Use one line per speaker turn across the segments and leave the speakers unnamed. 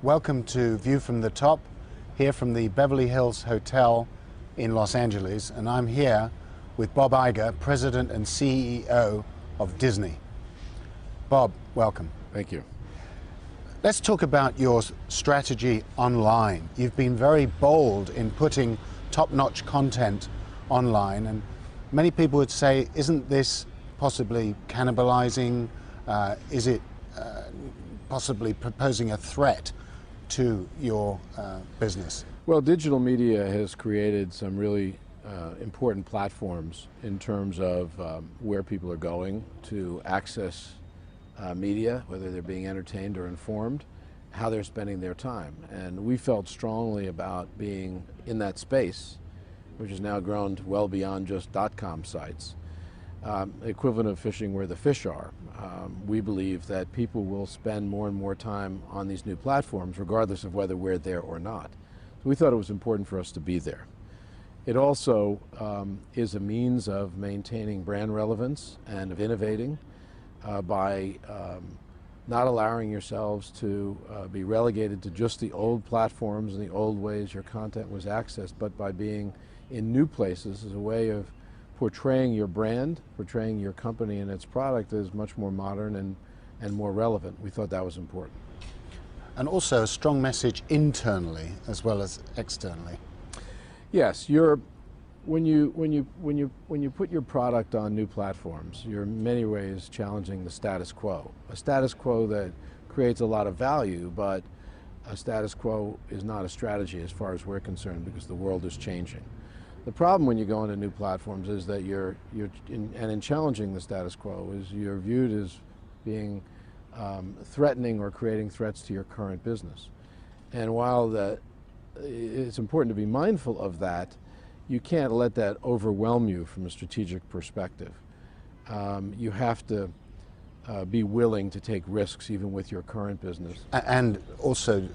Welcome to View from the Top, here from the Beverly Hills Hotel in Los Angeles, and I'm here with Bob Iger, President and CEO of Disney. Bob, welcome.
Thank you.
Let's talk about your strategy online. You've been very bold in putting top-notch content online, and many people would say, isn't this possibly cannibalizing? Is it possibly proposing a threat to your business?
Well, digital media has created some really important platforms in terms of where people are going to access media, whether they're being entertained or informed, how they're spending their time. And we felt strongly about being in that space, which has now grown well beyond just .com sites. Equivalent of fishing where the fish are. We believe that people will spend more and more time on these new platforms regardless of whether we're there or not. So we thought it was important for us to be there. It also is a means of maintaining brand relevance and of innovating by not allowing yourselves to be relegated to just the old platforms and the old ways your content was accessed, but by being in new places as a way of portraying your brand, portraying your company and its product as much more modern and more relevant. We thought that was important.
And also a strong message internally as well as externally.
Yes, when you put your product on new platforms, you're in many ways challenging the status quo. A status quo that creates a lot of value, but a status quo is not a strategy as far as we're concerned because the world is changing. The problem when you go into new platforms is that in challenging the status quo is you're viewed as being threatening or creating threats to your current business. And while it's important to be mindful of that, you can't let that overwhelm you from a strategic perspective. You have to be willing to take risks even with your current business.
And also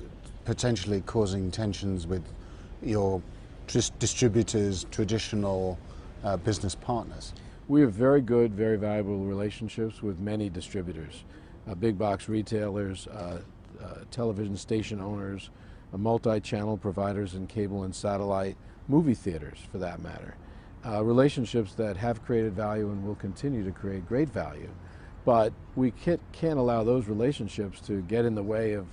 potentially causing tensions with your distributors, traditional business partners.
We have very good, very valuable relationships with many distributors, big box retailers, television station owners, multi-channel providers in cable and satellite, movie theaters for that matter. Relationships that have created value and will continue to create great value. But we can't allow those relationships to get in the way of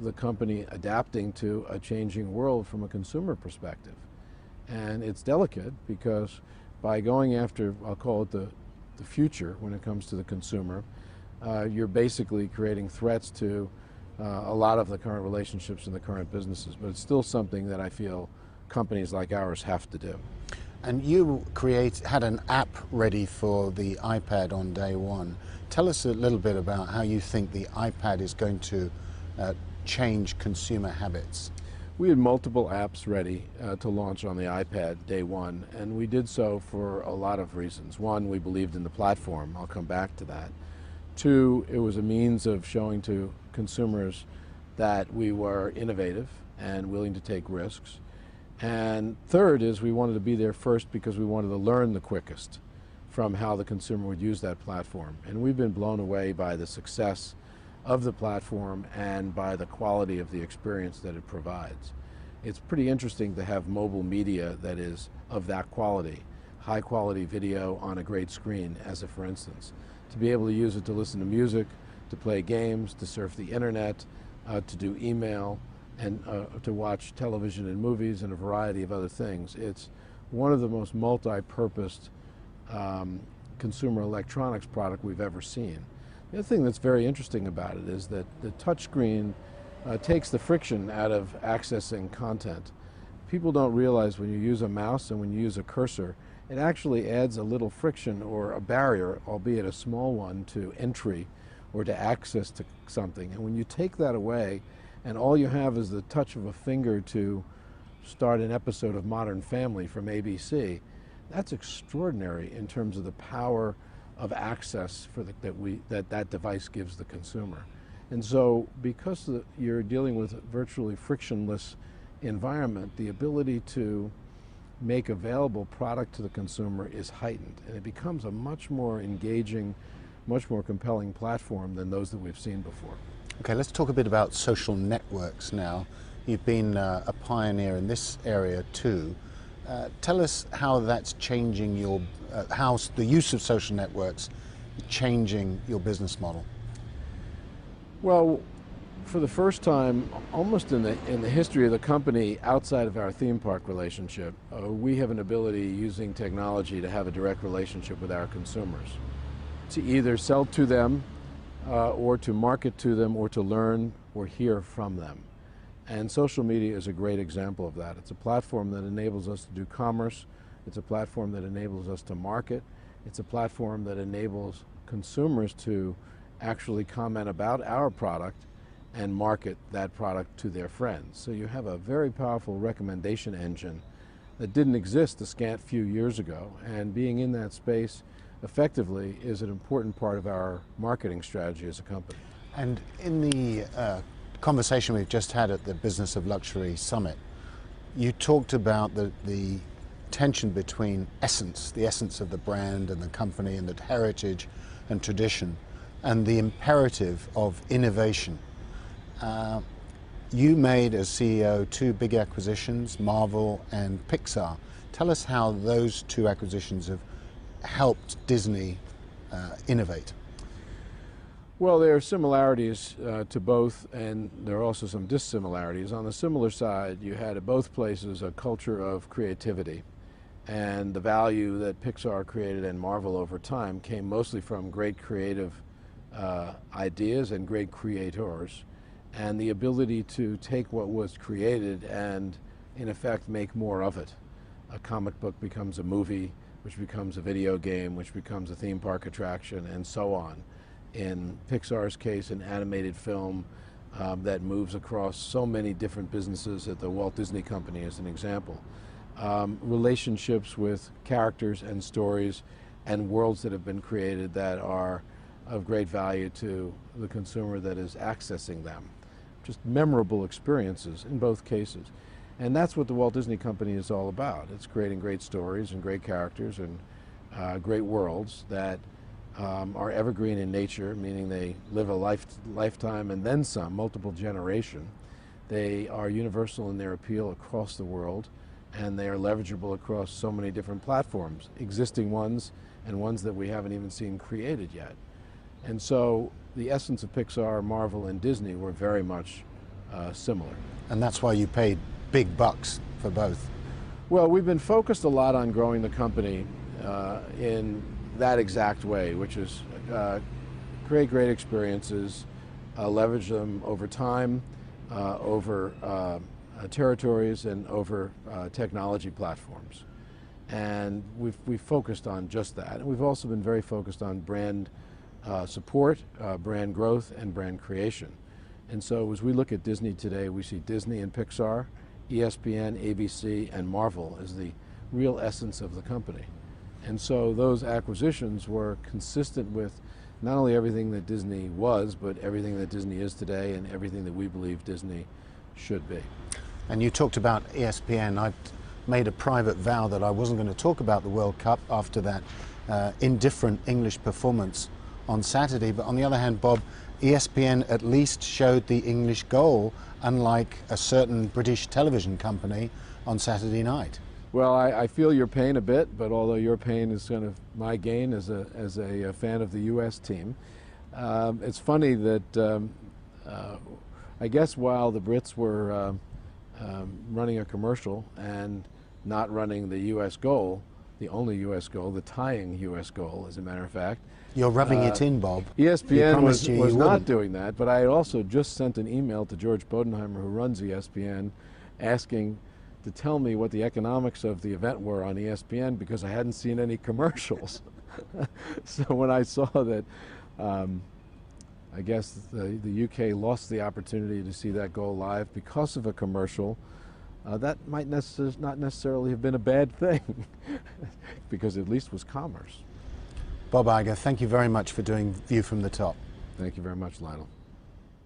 the company adapting to a changing world from a consumer perspective. And it's delicate because by going after, I'll call it the future when it comes to the consumer, you're basically creating threats to a lot of the current relationships in the current businesses. But it's still something that I feel companies like ours have to do.
And you had an app ready for the iPad on day one. Tell us a little bit about how you think the iPad is going to change consumer habits.
We had multiple apps ready to launch on the iPad day one, and we did so for a lot of reasons. One, we believed in the platform. I'll come back to that. Two, it was a means of showing to consumers that we were innovative and willing to take risks. And third is we wanted to be there first because we wanted to learn the quickest from how the consumer would use that platform. And we've been blown away by the success of the platform and by the quality of the experience that it provides. It's pretty interesting to have mobile media that is of that quality, high quality video on a great screen, as a for instance. To be able to use it to listen to music, to play games, to surf the internet, to do email, and to watch television and movies and a variety of other things. It's one of the most multi-purposed consumer electronics product we've ever seen. The other thing that's very interesting about it is that the touchscreen takes the friction out of accessing content. People don't realize when you use a mouse and when you use a cursor, it actually adds a little friction or a barrier, albeit a small one, to entry or to access to something. And when you take that away, and all you have is the touch of a finger to start an episode of Modern Family from ABC, that's extraordinary in terms of the power of access that device gives the consumer. And so because you're dealing with a virtually frictionless environment, the ability to make available product to the consumer is heightened, and it becomes a much more engaging, much more compelling platform than those that we've seen before.
Okay, let's talk a bit about social networks now. You've been a pioneer in this area too. Tell us how that's changing how the use of social networks changing your business model.
Well, for the first time, almost in the history of the company, outside of our theme park relationship, we have an ability using technology to have a direct relationship with our consumers, to either sell to them, or to market to them, or to learn or hear from them. And social media is a great example of that. It's a platform that enables us to do commerce. It's a platform that enables us to market. It's a platform that enables consumers to actually comment about our product and market that product to their friends. So you have a very powerful recommendation engine that didn't exist a scant few years ago, and being in that space effectively is an important part of our marketing strategy as a company.
And in the conversation we've just had at the Business of Luxury Summit, you talked about the tension between the essence of the brand and the company and the heritage and tradition, and the imperative of innovation. You made, as CEO, two big acquisitions, Marvel and Pixar. Tell us how those two acquisitions have helped Disney innovate.
Well, there are similarities to both, and there are also some dissimilarities. On the similar side, you had at both places a culture of creativity, and the value that Pixar created and Marvel over time came mostly from great creative ideas and great creators, and the ability to take what was created and, in effect, make more of it. A comic book becomes a movie, which becomes a video game, which becomes a theme park attraction, and so on. In Pixar's case, an animated film that moves across so many different businesses at the Walt Disney Company as an example. Relationships with characters and stories and worlds that have been created that are of great value to the consumer that is accessing them. Just memorable experiences in both cases. And that's what the Walt Disney Company is all about. It's creating great stories and great characters and great worlds that are evergreen in nature, meaning they live a lifetime and then some, multiple generation. They are universal in their appeal across the world, and they are leverageable across so many different platforms, existing ones and ones that we haven't even seen created yet. And so the essence of Pixar, Marvel, and Disney were very much similar.
And that's why you paid big bucks for both.
Well, we've been focused a lot on growing the company in that exact way, which is create great experiences, leverage them over time, over territories, and over technology platforms. And we've focused on just that. And we've also been very focused on brand support, brand growth, and brand creation. And so as we look at Disney today, we see Disney and Pixar, ESPN, ABC, and Marvel as the real essence of the company. And so those acquisitions were consistent with not only everything that Disney was, but everything that Disney is today and everything that we believe Disney should be.
And you talked about ESPN. I made a private vow that I wasn't going to talk about the World Cup after that indifferent English performance on Saturday. But on the other hand, Bob, ESPN at least showed the English goal, unlike a certain British television company on Saturday night.
Well, I feel your pain a bit, but although your pain is kind of my gain as a fan of the U.S. team. It's funny that I guess while the Brits were running a commercial and not running the U.S. goal, the only U.S. goal, the tying U.S. goal, as a matter of fact.
You're rubbing it in, Bob.
ESPN was not doing that, but I also just sent an email to George Bodenheimer, who runs ESPN, asking to tell me what the economics of the event were on ESPN, because I hadn't seen any commercials. So when I saw that, I guess the UK lost the opportunity to see that goal live because of a commercial, that might not necessarily have been a bad thing, because at least it was commerce.
Bob Iger, thank you very much for doing View from the Top.
Thank you very much, Lionel.